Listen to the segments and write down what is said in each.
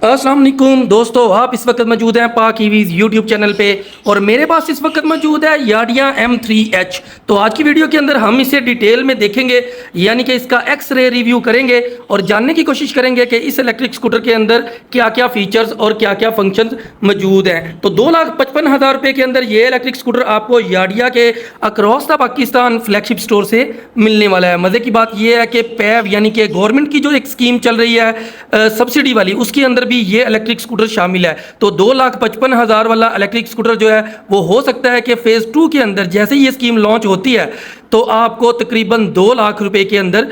अस्सलाम वालेकुम दोस्तों, आप इस वक्त मौजूद हैं पाक ईवीज़ यूट्यूब चैनल पे और मेरे पास इस वक्त मौजूद है याडिया M3H। तो आज की वीडियो के अंदर हम इसे डिटेल में देखेंगे, यानी कि इसका एक्स-रे रिव्यू करेंगे और जानने की कोशिश करेंगे कि इस इलेक्ट्रिक स्कूटर के अंदर क्या क्या फीचर्स और क्या क्या फंक्शंस मौजूद हैं। तो 2,55,000 रुपये के अंदर ये इलेक्ट्रिक स्कूटर आपको याडिया के across the Pakistan flagship store से मिलने वाला है। मज़े की बात यह है कि पैव यानी कि गवर्नमेंट की जो एक स्कीम चल रही है सब्सिडी वाली, उसके अंदर भी ये इलेक्ट्रिक स्कूटर शामिल है। तो 2,55,000 वाला इलेक्ट्रिक स्कूटर जो है वो हो सकता है कि फेज़ 2 के अंदर जैसे ही ये स्कीम लॉन्च होती है तो आपको तकरीबन 2 लाख रुपए के अंदर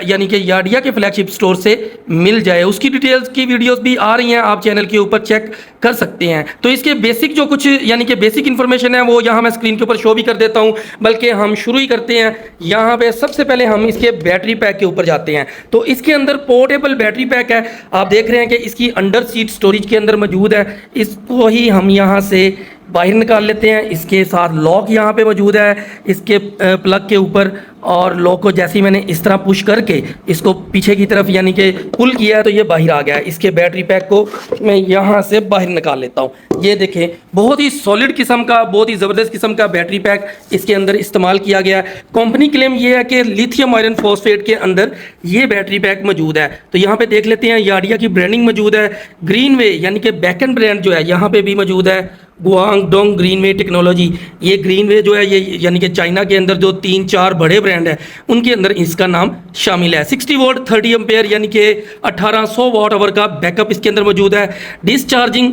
यानी कि याडिया के फ्लैगशिप स्टोर से मिल जाए। उसकी डिटेल्स की वीडियोस भी आ रही हैं, आप चैनल के ऊपर चेक कर सकते हैं। तो इसके बेसिक जो कुछ यानी कि बेसिक इन्फॉर्मेशन है वो यहाँ मैं स्क्रीन के ऊपर शो भी कर देता हूँ, बल्कि हम शुरू ही करते हैं। यहाँ पे सबसे पहले हम इसके बैटरी पैक के ऊपर जाते हैं। तो इसके अंदर पोर्टेबल बैटरी पैक है, आप देख रहे हैं कि इसकी अंडर सीट स्टोरेज के अंदर मौजूद है। इसको ही हम यहाँ से बाहर निकाल लेते हैं। इसके साथ लॉक यहाँ पे मौजूद है इसके प्लग के ऊपर, और लॉक को जैसे ही मैंने इस तरह पुश करके इसको पीछे की तरफ यानी कि पुल किया है तो ये बाहर आ गया है। इसके बैटरी पैक को मैं यहाँ से बाहर निकाल लेता हूँ। ये देखें, बहुत ही सॉलिड किस्म का, बहुत ही ज़बरदस्त किस्म का बैटरी पैक इसके अंदर इस्तेमाल किया गया है। कंपनी क्लेम ये है कि लिथियम आयरन फॉस्फेट के अंदर ये बैटरी पैक मौजूद है। तो यहाँ पे देख लेते हैं, याडिया की ब्रांडिंग मौजूद है। ग्रीनवे यानी कि बैकएंड ब्रांड जो है यहाँ पे भी मौजूद है, गुआंगडोंग ग्रीनवे टेक्नोलॉजी। ये ग्रीनवे जो है ये यानी कि चाइना के अंदर जो 3-4 बड़े ब्रांड है उनके अंदर इसका नाम शामिल है। 60 वोल्ट 30 एम्पेयर यानी कि 1800 वाट आवर का बैकअप इसके अंदर मौजूद है। डिस्चार्जिंग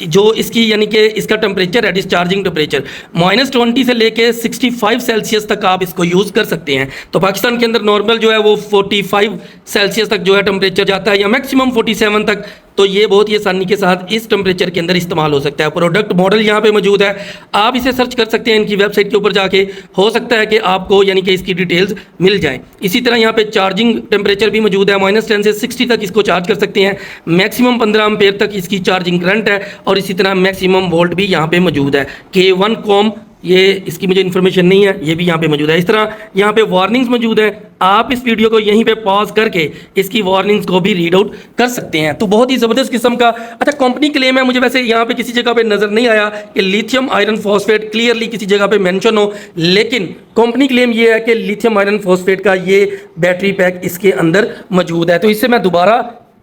जो इसकी यानी कि इसका टेम्परेचर है, डिस्चार्जिंग टेम्परेचर -20 से लेके 65 सेल्सियस तक आप इसको यूज़ कर सकते हैं। तो पाकिस्तान के अंदर नॉर्मल जो है वो 45 सेल्सियस तक जो है टेम्परेचर जाता है, या मैक्सिमम 47 तक। तो ये बहुत ही आसानी के साथ इस टेम्परेचर के अंदर इस्तेमाल हो सकता है। प्रोडक्ट मॉडल यहाँ पे मौजूद है, आप इसे सर्च कर सकते हैं इनकी वेबसाइट के ऊपर जाके। हो सकता है कि आपको यानी कि इसकी डिटेल्स मिल जाएं। इसी तरह यहाँ पे चार्जिंग टेम्परेचर भी मौजूद है, -10 से 60 तक इसको चार्ज कर सकते हैं। मैक्सिमम 15 एम्पेयर तक इसकी चार्जिंग करंट है, और इसी तरह मैक्सिमम वोल्ट भी यहाँ पे मौजूद है। K1 कॉम, ये इसकी मुझे इन्फॉर्मेशन नहीं है, ये भी यहाँ पे मौजूद है। इस तरह यहाँ पे वार्निंग्स मौजूद है, आप इस वीडियो को यहीं पे पॉज करके इसकी वार्निंग्स को भी रीड आउट कर सकते हैं। तो बहुत ही ज़बरदस्त किस्म का अच्छा कंपनी क्लेम है। मुझे वैसे यहाँ पे किसी जगह पे नज़र नहीं आया कि लिथियम आयरन फॉस्फेट क्लियरली किसी जगह पे मेंशन हो, लेकिन कंपनी क्लेम ये है कि लिथियम आयरन फॉस्फेट का ये बैटरी पैक इसके अंदर मौजूद है। तो इससे मैं दोबारा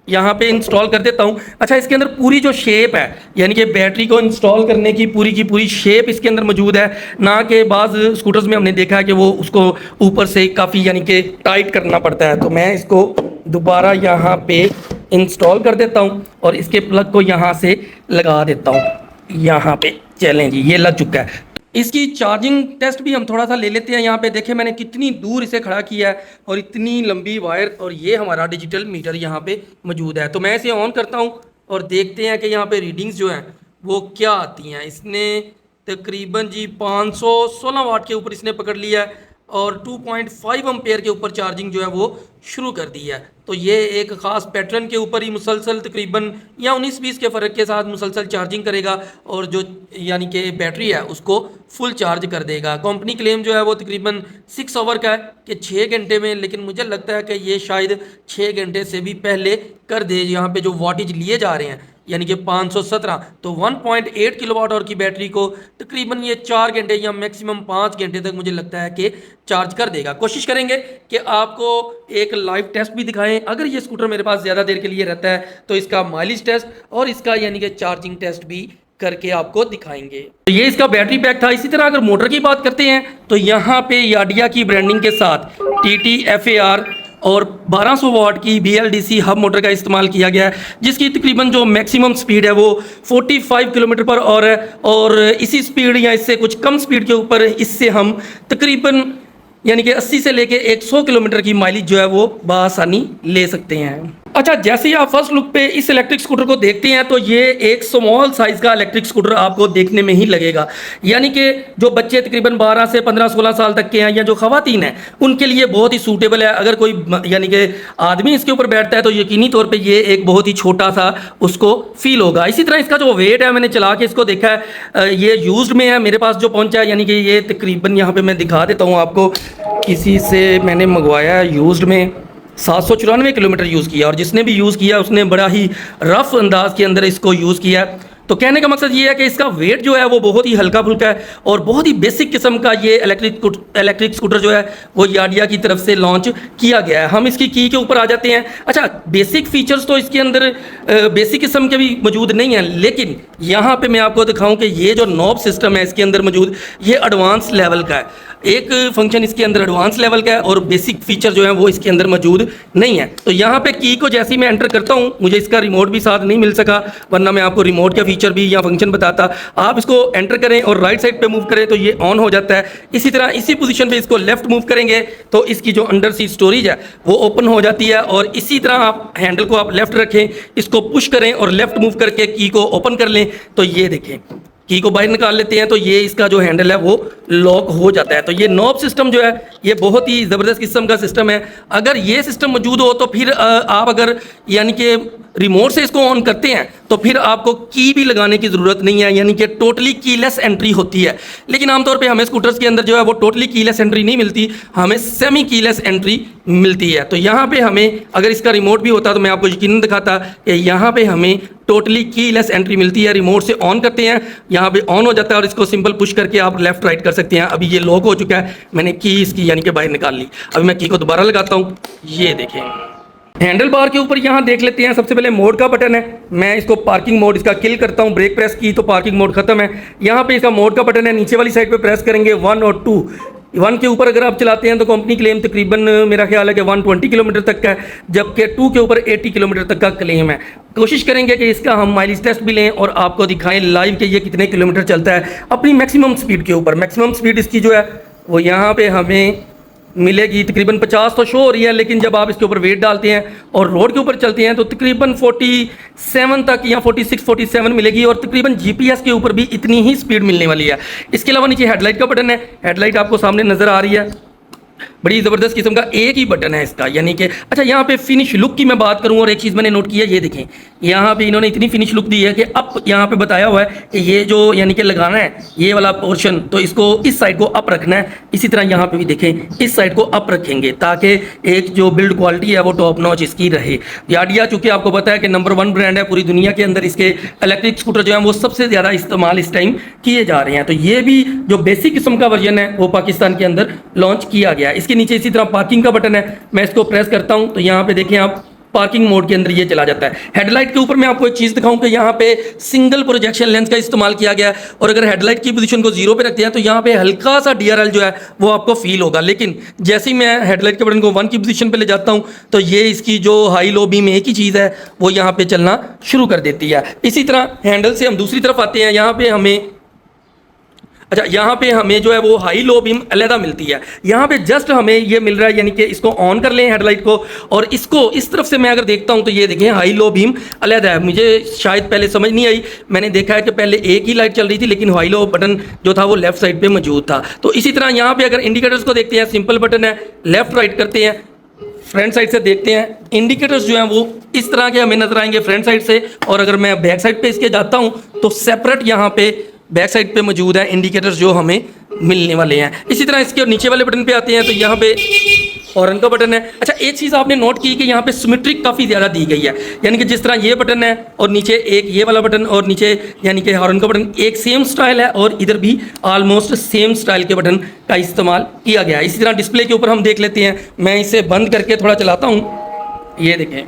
यहाँ पे इंस्टॉल कर देता हूँ। अच्छा, इसके अंदर पूरी जो शेप है यानी कि बैटरी को इंस्टॉल करने की पूरी शेप इसके अंदर मौजूद है, ना कि बाज़ स्कूटर्स में हमने देखा है कि वो उसको ऊपर से काफ़ी यानी कि टाइट करना पड़ता है। तो मैं इसको दोबारा यहाँ पे इंस्टॉल कर देता हूँ और इसके प्लग को यहाँ से लगा देता हूँ। यहाँ पे चलें जी, ये लग चुका है। इसकी चार्जिंग टेस्ट भी हम थोड़ा सा ले लेते हैं। यहाँ पे देखें मैंने कितनी दूर इसे खड़ा किया है और इतनी लंबी वायर, और ये हमारा डिजिटल मीटर यहाँ पे मौजूद है। तो मैं इसे ऑन करता हूँ और देखते हैं कि यहाँ पे रीडिंग्स जो हैं वो क्या आती हैं। इसने तकरीबन जी 516 वाट के ऊपर इसने पकड़ लिया है और 2.5 एम्पेयर के ऊपर चार्जिंग जो है वो शुरू कर दी है। तो ये एक ख़ास पैटर्न के ऊपर ही मुसलसल तकरीबन या 19-20 के फ़र्क के साथ मुसलसल चार्जिंग करेगा, और जो यानी कि बैटरी है उसको फुल चार्ज कर देगा। कंपनी क्लेम जो है वो तकरीबन 6 आवर का है कि 6 घंटे में, लेकिन मुझे लगता है कि ये शायद 6 घंटे से भी पहले कर दे। यहाँ पे जो वाटेज लिए जा रहे हैं यानी कि 517, तो 1.8 किलोवाट आवर की बैटरी को तकरीबन ये 4 घंटे या मैक्सिमम 5 घंटे तक मुझे लगता है कि चार्ज कर देगा। कोशिश करेंगे कि आपको एक लाइव टेस्ट भी दिखाएं। अगर ये स्कूटर मेरे पास ज़्यादा देर के लिए रहता है तो इसका माइलेज टेस्ट और इसका यानी कि चार्जिंग टेस्ट भी करके आपको दिखाएंगे। तो ये इसका बैटरी पैक था। इसी तरह अगर मोटर की बात करते हैं तो यहाँ पे याडिया की ब्रांडिंग के साथ TTFAR और 1200 वाट की BLDC हब मोटर का इस्तेमाल किया गया है, जिसकी तकरीबन जो मैक्सिमम स्पीड है वो 45 किलोमीटर पर आवर है, और इसी स्पीड या इससे कुछ कम स्पीड के ऊपर इससे हम तकरीबन यानी कि 80 से लेके 100 किलोमीटर की माइलेज जो है वो बआसानी ले सकते हैं। अच्छा, जैसे ही आप फर्स्ट लुक पे इस इलेक्ट्रिक स्कूटर को देखते हैं तो ये एक स्मॉल साइज़ का इलेक्ट्रिक स्कूटर आपको देखने में ही लगेगा। यानी कि जो बच्चे तकरीबन 12 से 15-16 साल तक के हैं या जो ख़वातीन हैं उनके लिए बहुत ही सूटेबल है। अगर कोई यानी कि आदमी इसके ऊपर बैठता है तो यकीनी तौर पर ये एक बहुत ही छोटा सा उसको फील होगा। इसी तरह इसका जो वेट है, मैंने चला के इसको देखा है, ये यूज्ड में है, मेरे पास जो पहुँचा है, यानी कि ये तकरीबन यहाँ पर मैं दिखा देता हूँ आपको, किसी से मैंने मंगवाया है यूज्ड में। 794 किलोमीटर यूज़ किया, और जिसने भी यूज़ किया उसने बड़ा ही रफ अंदाज के अंदर इसको यूज़ किया। तो कहने का मकसद ये है कि इसका वेट जो है वो बहुत ही हल्का फुल्का है और बहुत ही बेसिक किस्म का ये इलेक्ट्रिक स्कूटर जो है वो याडिया की तरफ से लॉन्च किया गया है। हम इसकी की के ऊपर आ जाते हैं। अच्छा, बेसिक फीचर्स तो इसके अंदर बेसिक किस्म के भी मौजूद नहीं हैं, लेकिन यहाँ पे मैं आपको दिखाऊं कि ये जो नॉब सिस्टम है इसके अंदर मौजूद, ये एडवांस लेवल का है। एक फंक्शन इसके अंदर एडवांस लेवल का है और बेसिक फीचर जो है वो इसके अंदर मौजूद नहीं है। तो यहाँ पे की को जैसे ही मैं एंटर करता हूँ, मुझे इसका रिमोट भी साथ नहीं मिल सका, वरना मैं आपको रिमोट का फीचर भी या फंक्शन बताता। आप इसको एंटर करें और राइट साइड पे मूव करें तो ये ऑन हो जाता है। इसी तरह इसी पोजीशन पे इसको लेफ्ट मूव करेंगे तो इसकी जो अंडर सीट स्टोरेज है वो ओपन हो जाती है, और इसी तरह आप हैंडल को आप लेफ्ट रखें, इसको पुश करें और लेफ्ट मूव करके की को ओपन कर लें तो ये देखें की को बाहर निकाल लेते हैं तो ये इसका जो हैंडल है वो लॉक हो जाता है। तो ये नॉब सिस्टम जो है ये बहुत ही ज़बरदस्त किस्म का सिस्टम है। अगर ये सिस्टम मौजूद हो तो फिर आप अगर यानी कि रिमोट से इसको ऑन करते हैं तो फिर आपको की भी लगाने की ज़रूरत नहीं है, यानी कि टोटली कीलेस एंट्री होती है। लेकिन आमतौर पे हमें स्कूटर्स के अंदर जो है वो टोटली कीलेस एंट्री नहीं मिलती, हमें सेमी कीलेस एंट्री मिलती है। तो यहाँ पे हमें अगर इसका रिमोट भी होता तो मैं आपको यकीनन दिखाता कि यहाँ पे हमें टोटली कीलेस एंट्री मिलती है। रिमोट से ऑन करते हैं, यहाँ पे ऑन हो जाता है और इसको सिंपल पुश करके आप लेफ्ट राइट कर सकते हैं। अभी ये लॉक हो चुका है, मैंने की इसकी यानी कि बाहर निकाल ली। अभी मैं की को दोबारा लगाता हूँ, ये देखें हैंडल बार के ऊपर यहाँ देख लेते हैं। सबसे पहले मोड का बटन है, मैं इसको पार्किंग मोड इसका किल करता हूँ, ब्रेक प्रेस की तो पार्किंग मोड खत्म है। यहाँ पे इसका मोड का बटन है, नीचे वाली साइड पे प्रेस करेंगे 1 और 2। 1 के ऊपर अगर आप चलाते हैं तो कंपनी क्लेम तकरीबन मेरा ख्याल है कि 120 किलोमीटर तक का है, जबकि 2 के ऊपर 80 किलोमीटर तक का क्लेम है। कोशिश करेंगे कि इसका हम माइलेज टेस्ट भी लें और आपको दिखाएं लाइव कि ये कितने किलोमीटर चलता है अपनी मैक्सिमम स्पीड के ऊपर। मैक्सिमम स्पीड इसकी जो है वो यहाँ पे हमें मिलेगी तकरीबन 50 तो शो हो रही है, लेकिन जब आप इसके ऊपर वेट डालते हैं और रोड के ऊपर चलते हैं तो तकरीबन 47 तक या 46 47 मिलेगी, और तकरीबन जीपीएस के ऊपर भी इतनी ही स्पीड मिलने वाली है। इसके अलावा नीचे हेडलाइट का बटन है, हेडलाइट आपको सामने नज़र आ रही है, बड़ी ज़बरदस्त किस्म का एक ही बटन है इसका, यानी कि अच्छा यहाँ पे फिनिश लुक की मैं बात करूँ और एक चीज़ मैंने नोट की है, ये देखें यहाँ पे इन्होंने इतनी फिनिश लुक दी है कि अब यहाँ पे बताया हुआ है कि ये जो यानी कि लगाना है ये वाला पोर्शन, तो इसको इस साइड को अप रखना है। इसी तरह यहाँ पे भी देखें इस साइड को अप रखेंगे ताकि एक जो बिल्ड क्वालिटी है वो टॉप नॉच इसकी रहे। याडिया चूँकि आपको पता है कि नंबर 1 ब्रांड है पूरी दुनिया के अंदर, इसके इलेक्ट्रिक स्कूटर जो है वो सबसे ज़्यादा इस्तेमाल इस टाइम किए जा रहे हैं। तो ये भी जो बेसिक किस्म का वर्जन है वो पाकिस्तान के अंदर लॉन्च किया गया है। इसके नीचे इसी तरह पार्किंग का बटन है, मैं इसको प्रेस करता हूं तो यहाँ पे देखें आप पार्किंग मोड के अंदर ये चला जाता है। हेडलाइट के ऊपर मैं आपको एक चीज़ दिखाऊं कि यहाँ पे सिंगल प्रोजेक्शन लेंस का इस्तेमाल किया गया है, और अगर हेडलाइट की पोजीशन को 0 पे रखते हैं तो यहाँ पे हल्का सा DRL जो है वो आपको फील होगा, लेकिन जैसे ही मैं हेडलाइट के बटन को 1 की पोजीशन पे ले जाता हूँ तो ये इसकी जो हाई लो बीम एक ही चीज़ है वो यहाँ पे चलना शुरू कर देती है। इसी तरह हैंडल से हम दूसरी तरफ आते हैं, यहाँ पे हमें अच्छा यहाँ पे हमें जो है वो हाई लो बीम अलहदा मिलती है। यहाँ पे जस्ट हमें ये मिल रहा है, यानी कि इसको ऑन कर लें हेडलाइट को, और इसको इस तरफ से मैं अगर देखता हूँ तो ये देखें हाई लो बीम अलहदा है। मुझे शायद पहले समझ नहीं आई, मैंने देखा है कि पहले एक ही लाइट चल रही थी लेकिन हाई लो बटन जो था वो लेफ्ट साइड पे मौजूद था। तो इसी तरह यहाँ पे अगर इंडिकेटर्स को देखते हैं, सिंपल बटन है, लेफ्ट राइट करते हैं, फ्रंट साइड से देखते हैं, इंडिकेटर्स जो हैं वो इस तरह के हमें नजर आएंगे फ्रंट साइड से, और अगर मैं बैक साइड पे इसके जाता हूँ तो सेपरेट यहाँ पे बैक साइड पे मौजूद है इंडिकेटर्स जो हमें मिलने वाले हैं। इसी तरह इसके नीचे वाले बटन पे आते हैं तो यहाँ पे हॉर्न का बटन है। अच्छा एक चीज़ आपने नोट की कि यहाँ पे सिमेट्रिक काफ़ी ज़्यादा दी गई है, यानी कि जिस तरह ये बटन है और नीचे एक ये वाला बटन और नीचे यानी कि हॉर्न का बटन एक सेम स्टाइल है, और इधर भी ऑलमोस्ट सेम स्टाइल के बटन का इस्तेमाल किया गया है। इसी तरह डिस्प्ले के ऊपर हम देख लेते हैं, मैं इसे बंद करके थोड़ा चलाता हूँ, ये देखें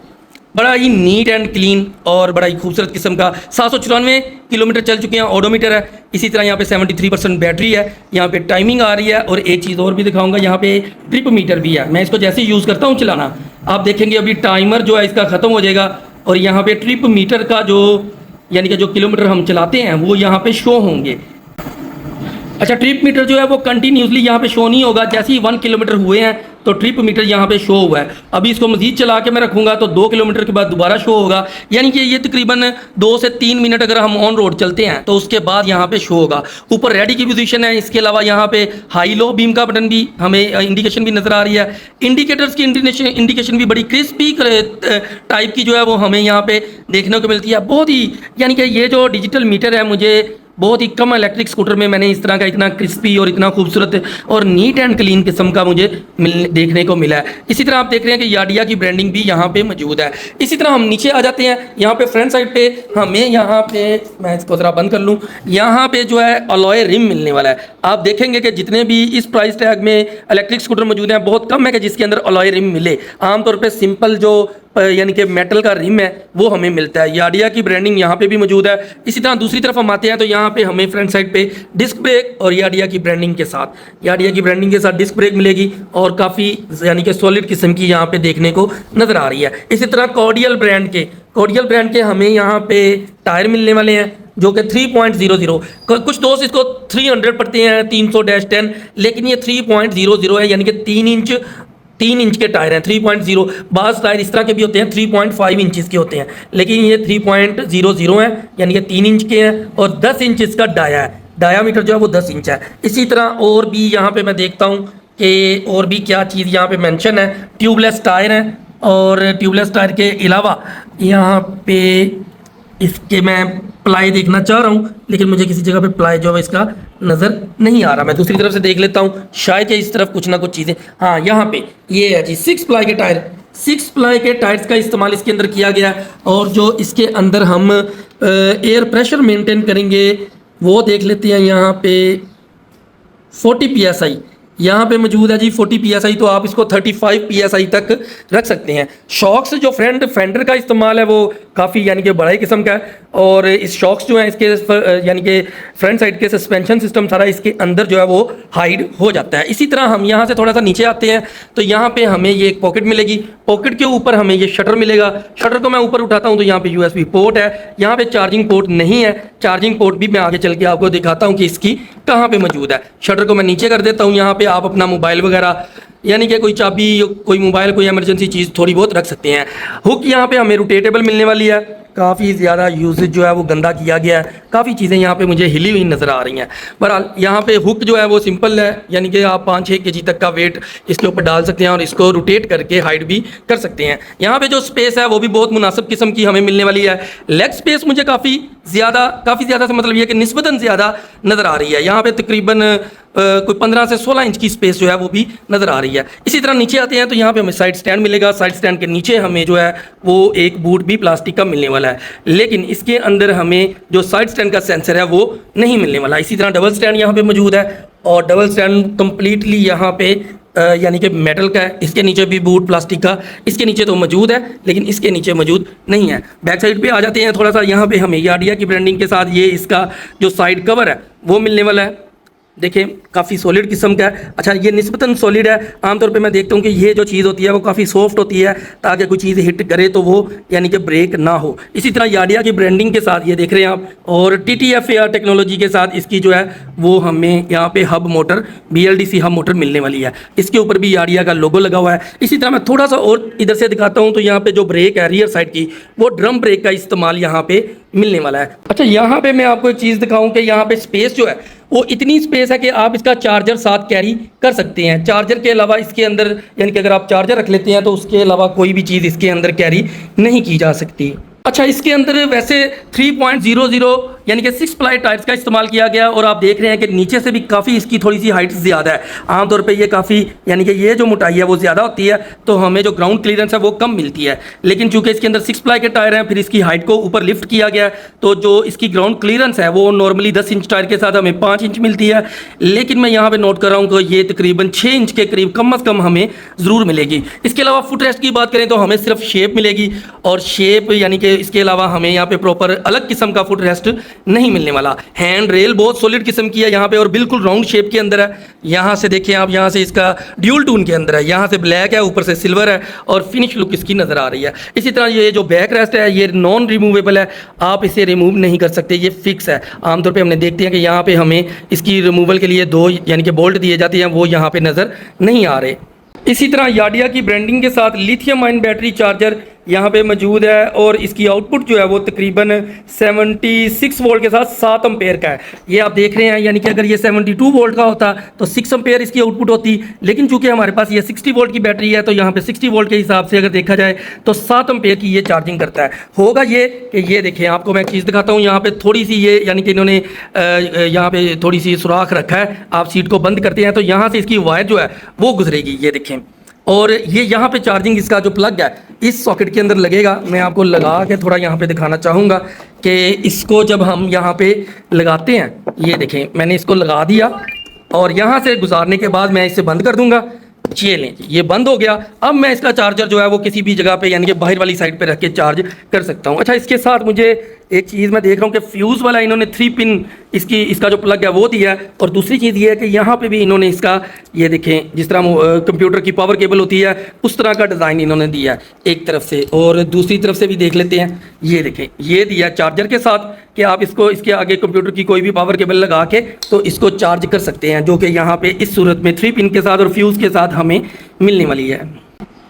बड़ा ही नीट एंड क्लीन और बड़ा ही खूबसूरत किस्म का 794 किलोमीटर चल चुके हैं, ऑडोमीटर है। इसी तरह यहाँ पे 73% बैटरी है, यहाँ पे टाइमिंग आ रही है, और एक चीज़ और भी दिखाऊंगा, यहाँ पे ट्रिप मीटर भी है। मैं इसको जैसे ही यूज़ करता हूँ चलाना, आप देखेंगे अभी टाइमर जो है इसका ख़त्म हो जाएगा, और यहाँ पे ट्रिप मीटर का जो यानी कि जो किलोमीटर हम चलाते हैं वो यहाँ पे शो होंगे। अच्छा ट्रिप मीटर जो है वो कंटिन्यूसली यहाँ पे शो नहीं होगा, जैसे ही 1 किलोमीटर हुए हैं तो ट्रिप मीटर यहाँ पे शो हुआ है। अभी इसको मजीद चला के मैं रखूँगा तो 2 किलोमीटर के बाद दोबारा शो होगा, यानी कि ये तकरीबन 2 से 3 मिनट अगर हम ऑन रोड चलते हैं तो उसके बाद यहाँ पे शो होगा। ऊपर रेडी की पोजीशन है, इसके अलावा यहाँ पे हाई लो बीम का बटन भी हमें इंडिकेशन भी नज़र आ रही है। इंडिकेटर्स की इंडिकेशन भी बड़ी क्रिस्पी टाइप की जो है वो हमें यहाँ पे देखने को मिलती है। बहुत ही यानी कि ये जो डिजिटल मीटर है मुझे बहुत ही कम इलेक्ट्रिक स्कूटर में मैंने इस तरह का इतना क्रिस्पी और इतना खूबसूरत और नीट एंड क्लीन किस्म का मुझे देखने को मिला है। इसी तरह आप देख रहे हैं कि याडिया की ब्रांडिंग भी यहाँ पे मौजूद है। इसी तरह हम नीचे आ जाते हैं। यहाँ पे फ्रंट साइड पे हमें यहाँ पे, मैं इसको ज़रा बंद कर लूँ, यहाँ पे जो है अलॉय रिम मिलने वाला है। आप देखेंगे कि जितने भी इस प्राइस टैग में इलेक्ट्रिक स्कूटर मौजूद हैं, बहुत कम है कि जिसके अंदर अलॉय रिम मिले। आमतौर पर सिंपल जो यानी कि मेटल का रिम है वो हमें मिलता है। याडिया की ब्रांडिंग यहाँ पे भी मौजूद है। इसी तरह दूसरी तरफ हम आते हैं तो यहाँ पे हमें फ्रंट साइड पे डिस्क ब्रेक और याडिया की ब्रांडिंग के साथ डिस्क ब्रेक मिलेगी और काफ़ी यानी कि सॉलिड किस्म की यहाँ पे देखने को नज़र आ रही है। इसी तरह कॉर्डियल ब्रांड के हमें यहाँ पे टायर मिलने वाले हैं जो कि 3.00, कुछ दोस्त इसको 300 पढ़ते हैं, 300-10, लेकिन ये 3.00 है, यानी कि 3 इंच के टायर हैं। 3.0, बाज़ टायर इस तरह के भी होते हैं 3.5 इंचज़ के होते हैं, लेकिन ये 3.00 हैं, यानी कि 3 इंच के हैं और 10 इंच इसका डायामीटर जो है वो 10 इंच है। इसी तरह और भी यहाँ पे मैं देखता हूँ कि और भी क्या चीज़ यहाँ पे मेंशन है। ट्यूबलेस टायर हैं और ट्यूबलेस टायर के अलावा यहाँ पे इसके मैं प्लाई देखना चाह रहा हूँ, लेकिन मुझे किसी जगह पे प्लाई जो है इसका नज़र नहीं आ रहा। मैं दूसरी तरफ से देख लेता हूँ, शायद इस तरफ कुछ ना कुछ चीज़ें, हाँ यहाँ पे ये है जी 6 प्लाई के टायर। 6 प्लाई के टायर्स का इस्तेमाल इसके अंदर किया गया है और जो इसके अंदर हम एयर प्रेशर मेंटेन करेंगे वो देख लेते हैं। यहाँ पे 40 PSI यहाँ पे मौजूद है जी। 40 PSI, तो आप इसको 35 PSI तक रख सकते हैं। शॉक्स जो फेंडर का इस्तेमाल है वो काफ़ी यानी कि बड़ा ही किस्म का है और इस शॉक्स जो हैं इसके यानी कि फ्रंट साइड के सस्पेंशन सिस्टम सारा इसके अंदर जो है वो हाइड हो जाता है। इसी तरह हम यहाँ से थोड़ा सा नीचे आते हैं तो यहाँ पे हमें ये एक पॉकेट मिलेगी। पॉकेट के ऊपर हमें ये शटर मिलेगा। शटर को मैं ऊपर उठाता हूँ तो यहाँ पे USB पोर्ट है। यहाँ पे चार्जिंग पोर्ट नहीं है। चार्जिंग पोर्ट भी मैं आगे चल के आपको दिखाता हूँ कि इसकी कहाँ पे मौजूद है। शटर को मैं नीचे कर देता हूँ। यहाँ पे आप अपना मोबाइल वगैरह यानी कि कोई चाबी, कोई मोबाइल, कोई इमरजेंसी चीज़ थोड़ी बहुत रख सकते हैं। हुक यहाँ पे हमें रोटेटेबल मिलने वाली है। काफ़ी ज़्यादा यूसेज जो है वो गंदा किया गया है। काफ़ी चीज़ें यहाँ पे मुझे हिली हुई नज़र आ रही हैं। बहरहाल यहाँ पे हुक जो है वो सिंपल है, यानी कि आप 5-6 kg तक का वेट इसके ऊपर डाल सकते हैं और इसको रोटेट करके हाइड भी कर सकते हैं। यहाँ पे जो स्पेस है वो भी बहुत मुनासिब किस्म की हमें मिलने वाली है। लेग स्पेस मुझे काफ़ी ज़्यादा से मतलब ये कि निस्बतन ज़्यादा नज़र आ रही है। यहाँ पे तकरीबन कोई 15 से 16 इंच की स्पेस जो है वो भी नज़र आ रही है। इसी तरह नीचे आते हैं तो यहाँ पे हमें साइड स्टैंड मिलेगा। साइड स्टैंड के नीचे हमें जो है वो एक बूट भी प्लास्टिक का मिलने वाला है, लेकिन इसके अंदर हमें जो साइड स्टैंड का सेंसर है वो नहीं मिलने वाला। इसी तरह डबल स्टैंड यहाँ पे मौजूद है और डबल स्टैंड कम्प्लीटली यहाँ पे यानी कि मेटल का है। इसके नीचे भी बूट प्लास्टिक का, इसके नीचे तो मौजूद है लेकिन इसके नीचे मौजूद नहीं है। बैक साइड पे आ जाते हैं थोड़ा सा। यहाँ पे हमें याडिया की ब्रांडिंग के साथ ये इसका जो साइड कवर है वो मिलने वाला है। देखिए काफ़ी सॉलिड किस्म का है। अच्छा, ये निस्बतन सॉलिड है। आमतौर पे मैं देखता हूँ कि ये जो चीज़ होती है वो काफ़ी सॉफ्ट होती है ताकि कोई चीज़ हिट करे तो वो यानी कि ब्रेक ना हो। इसी तरह याडिया की ब्रांडिंग के साथ ये देख रहे हैं आप, और TTFAR टेक्नोलॉजी के साथ इसकी जो है वो हमें यहाँ पे hub motor, BLDC hub motor मिलने वाली है। इसके ऊपर भी याडिया का लोगो लगा हुआ है। इसी तरह मैं थोड़ा सा और इधर से दिखाता हूँ तो यहाँ पे जो ब्रेक है रियर साइड की, वो ड्रम ब्रेक का इस्तेमाल यहाँ पे मिलने वाला है। अच्छा, यहाँ पे मैं आपको एक चीज़ दिखाऊं कि यहाँ पे स्पेस जो है वो इतनी स्पेस है कि आप इसका चार्जर साथ कैरी कर सकते हैं। चार्जर के अलावा इसके अंदर यानी कि अगर आप चार्जर रख लेते हैं तो उसके अलावा कोई भी चीज़ इसके अंदर कैरी नहीं की जा सकती। अच्छा, इसके अंदर वैसे 3.00 यानी कि 6 प्लाई टायर्स का इस्तेमाल किया गया और आप देख रहे हैं कि नीचे से भी काफ़ी इसकी थोड़ी सी हाइट ज़्यादा है। आमतौर पे ये काफ़ी यानी कि ये जो मोटाई है वो ज़्यादा होती है तो हमें जो ग्राउंड क्लियरेंस है वो कम मिलती है, लेकिन चूंकि इसके अंदर 6 प्लाई के टायर हैं, फिर इसकी हाइट को ऊपर लिफ्ट किया गया है तो जो इसकी ग्राउंड क्लियरेंस है वो नॉर्मली 10 इंच टायर के साथ हमें 5 इंच मिलती है, लेकिन मैं यहाँ पर नोट कर रहा हूँ कि ये तकरीबन 6 इंच के करीब कम अज़ कम हमें ज़रूर मिलेगी। इसके अलावा फुट रेस्ट की बात करें तो हमें सिर्फ शेप मिलेगी, और शेप यानी कि इसके अलावा हमें यहाँ पे प्रॉपर अलग किस्म का फुट रेस्ट नहीं मिलने वाला। हैंड रेल बहुत सॉलिड किस्म की है यहाँ पे और बिल्कुल राउंड शेप के अंदर है। यहाँ से देखिए आप, यहाँ से इसका ड्यूल टून के अंदर है, यहाँ से ब्लैक है, ऊपर से सिल्वर है और फिनिश लुक इसकी नज़र आ रही है। इसी तरह ये जो बैक रेस्ट है ये नॉन रिमूवेबल है, आप इसे रिमूव नहीं कर सकते, ये फिक्स है। आमतौर पर हमने देखते हैं कि यहाँ पे हमें इसकी रिमूवल के लिए 2 यानी कि बोल्ट दिए जाते हैं, वो यहाँ पे नज़र नहीं आ रहे। इसी तरह याडिया की ब्रांडिंग के साथ लिथियम आयन बैटरी चार्जर यहाँ पे मौजूद है और इसकी आउटपुट जो है वो तकरीबन 76 वोल्ट के साथ 7 एम्पेयर का है। ये आप देख रहे हैं, यानी कि अगर ये 72 वोल्ट का होता तो 6 एम्पेयर इसकी आउटपुट होती, लेकिन चूंकि हमारे पास ये 60 वोल्ट की बैटरी है तो यहाँ पे 60 वोल्ट के हिसाब से अगर देखा जाए तो 7 एम्पेयर की ये चार्जिंग करता है। होगा ये कि ये देखें, आपको मैं एक चीज़ दिखाता हूँ, यहाँ पे थोड़ी सी ये यानी कि इन्होंने यहाँ पे थोड़ी सी सुराख रखा है। आप सीट को बंद करते हैं तो यहाँ से इसकी वायर जो है वो गुजरेगी, ये देखें। और ये यहाँ पे चार्जिंग इसका जो प्लग है इस सॉकेट के अंदर लगेगा। मैं आपको लगा के थोड़ा यहाँ पे दिखाना चाहूँगा कि इसको जब हम यहाँ पे लगाते हैं, ये देखें मैंने इसको लगा दिया और यहाँ से गुजारने के बाद मैं इसे बंद कर दूंगा। ये लें, ये बंद हो गया। अब मैं इसका चार्जर जो है वो किसी भी जगह पे यानी कि बाहर वाली साइड पे रख के चार्ज कर सकता हूँ। अच्छा, इसके साथ मुझे एक चीज़ मैं देख रहा हूँ कि फ्यूज़ वाला इन्होंने 3 पिन इसका जो प्लग है वो दिया है। और दूसरी चीज़ ये है कि यहाँ पे भी इन्होंने इसका, ये देखें, जिस तरह कंप्यूटर की पावर केबल होती है उस तरह का डिज़ाइन इन्होंने दिया है एक तरफ से, और दूसरी तरफ से भी देख लेते हैं। ये देखें, ये दिया चार्जर के साथ कि आप इसको इसके आगे कंप्यूटर की कोई भी पावर केबल लगा के तो इसको चार्ज कर सकते हैं, जो कि यहाँ पे इस सूरत में 3 पिन के साथ और फ्यूज़ के साथ हमें मिलने वाली है।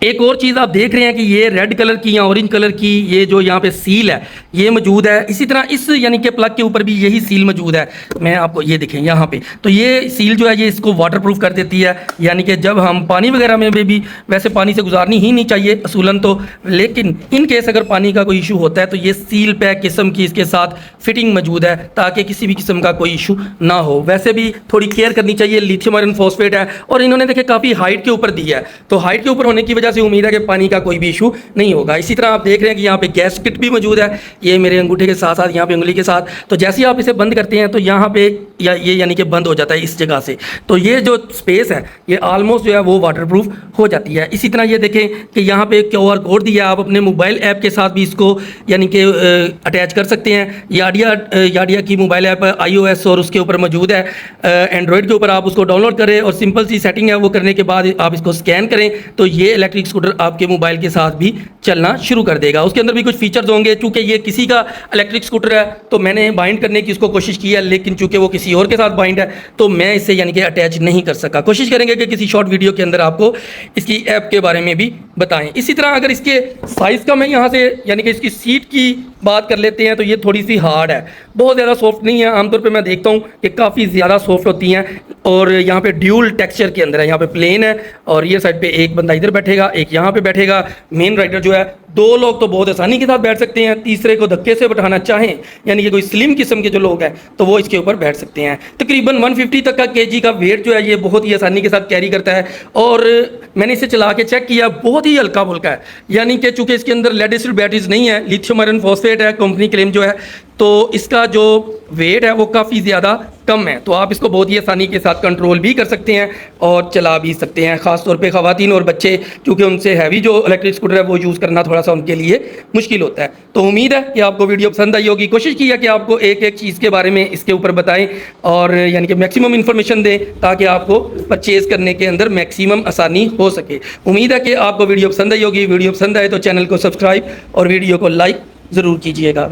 एक और चीज़ आप देख रहे हैं कि ये रेड कलर की या ऑरेंज कलर की ये जो यहाँ पे सील है ये मौजूद है। इसी तरह इस यानी कि प्लग के ऊपर भी यही सील मौजूद है। मैं आपको ये देखें यहाँ पे, तो ये सील जो है ये इसको वाटरप्रूफ कर देती है, यानी कि जब हम पानी वगैरह में भी, वैसे पानी से गुजारनी ही नहीं चाहिए असूलन तो, लेकिन इन केस अगर पानी का कोई इशू होता है तो ये सील पैक किस्म की इसके साथ फिटिंग मौजूद है ताकि किसी भी किस्म का कोई इशू ना हो। वैसे भी थोड़ी केयर करनी चाहिए, लिथियम आयरन फॉस्फेट है और इन्होंने देखे काफ़ी हाइट के ऊपर दिया है, तो हाइट के ऊपर होने की वजह से उम्मीद है कि पानी का कोई भी इशू नहीं होगा। इसी तरह आप देख रहे हैं कि यहाँ पे गैस किट भी मौजूद है, ये मेरे अंगूठे के साथ साथ यहाँ पे उंगली के साथ। तो जैसे ही आप इसे बंद करते हैं तो यहाँ पे ये यानी कि बंद हो जाता है इस जगह से, तो ये जो स्पेस है ये ऑलमोस्ट जो है वो वाटरप्रूफ हो जाती है। इसी तरह ये देखें कि यहाँ पे QR कोड दिया, आप अपने मोबाइल ऐप के साथ भी इसको यानी कि अटैच कर सकते हैं। याडिया की मोबाइल ऐप iOS और उसके ऊपर मौजूद है, एंड्रॉयड के ऊपर आप उसको डाउनलोड करें और सिंपल सी सेटिंग है वो करने के बाद आप इसको स्कैन करें तो ये इलेक्ट्रिक स्कूटर आपके मोबाइल के साथ भी चलना शुरू कर देगा। उसके अंदर भी कुछ फीचर्स होंगे, चूंकि ये किसी का इलेक्ट्रिक स्कूटर है तो मैंने बाइंड करने की इसको कोशिश की है, लेकिन चूंकि वो किसी और के साथ बाइंड है तो मैं इससे यानी कि अटैच नहीं कर सका। कोशिश करेंगे कि किसी शॉर्ट वीडियो के अंदर आपको इसकी ऐप के बारे में भी बताएं। इसी तरह अगर इसके साइज़ का मैं यहाँ से यानी कि इसकी सीट की बात कर लेते हैं तो ये थोड़ी सी हार्ड है, बहुत ज़्यादा सॉफ्ट नहीं है। आमतौर पे मैं देखता हूँ कि काफ़ी ज़्यादा सॉफ्ट होती हैं और यहाँ पे ड्यूल टेक्सचर के अंदर है, यहाँ पे प्लेन है और ये साइड पे एक बंदा इधर बैठेगा, एक यहाँ पे बैठेगा। मेन राइडर जो है, 2 लोग तो बहुत आसानी के साथ बैठ सकते हैं, तीसरे को धक्के से बैठाना चाहें यानी कि कोई स्लिम किस्म के जो लोग हैं तो वो इसके ऊपर बैठ सकते हैं। तकरीबन 150 तक का केजी का वेट जो है ये बहुत ही आसानी के साथ कैरी करता है और मैंने इसे चला के चेक किया, बहुत ही हल्का फुल्का है, यानी कि चूँकि इसके अंदर लेड एसिड बैटरीज नहीं है, लिथियम आयरन फॉस्फेट है कंपनी क्लेम जो है, तो इसका जो वेट है वो काफ़ी ज़्यादा कम है। तो आप इसको बहुत ही आसानी के साथ कंट्रोल भी कर सकते हैं और चला भी सकते हैं। ख़ास तौर पे ख़वातीन और बच्चे, क्योंकि उनसे हैवी जो इलेक्ट्रिक स्कूटर है वो यूज़ करना थोड़ा सा उनके लिए मुश्किल होता है। तो उम्मीद है कि आपको वीडियो पसंद आई होगी। कोशिश की है कि आपको एक एक चीज़ के बारे में इसके ऊपर बताएं और यानी कि मैक्सिमम इन्फॉर्मेशन दें ताकि आपको परचेज़ करने के अंदर मैक्सिमम आसानी हो सके। उम्मीद है कि आपको वीडियो पसंद आई होगी। वीडियो पसंद आए तो चैनल को सब्सक्राइब और वीडियो को लाइक ज़रूर कीजिएगा।